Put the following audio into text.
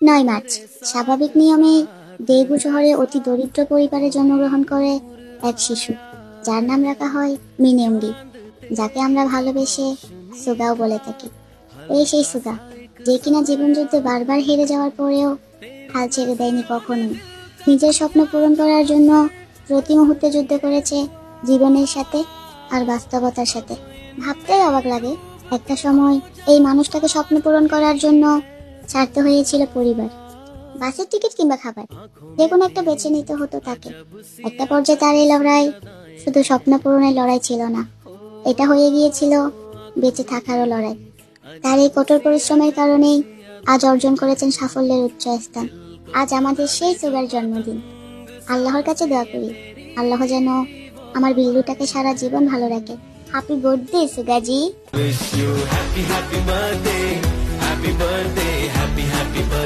9 March স্বাভাবিক নিয়মে দেগু শহরে অতি দরিদ্র পরিবারে জন্মগ্রহণ করে এক শিশু, যার নাম রাখা হয় মিনেউরি, যাকে আমরা ভালোবেসে সুগাও বলে থাকি। এই সেই সুগা, যে কিনা জীবন যুদ্ধে বারবার হেরে যাওয়ার পরেও হাল ছেড়ে দেয়নি কখনোই। নিজের স্বপ্ন পূরণ করার জন্য প্রতি মুহূর্তে যুদ্ধ করেছে জীবনের সাথে আর বাস্তবতার সাথে। ভাবতেই অবাক লাগে, একটা সময় এই মানুষটাকে স্বপ্ন পূরণ করার জন্য ছাড়তে হয়েছিল পরিবার, বাসের টিকিট কিংবা খাবার, যে কোনো একটা বেছে নিতে হতো তাকে। একটা পর্যায়ে তার এই লড়াই শুধু স্বপ্ন পূরণের লড়াই ছিল না, এটা হয়ে গিয়েছিল বেঁচে থাকারও লড়াই। তার এই কঠোর পরিশ্রমের কারণেই আজ অর্জন করেছেন সাফল্যের উচ্চ স্থান। আজ আমাদের সেই সুগার জন্মদিন। আল্লাহর কাছে দোয়া করি, আল্লাহ যেন আমার বিল্লুটাকে সারা জীবন ভালো রাখে। Happy birthday সুগাজি।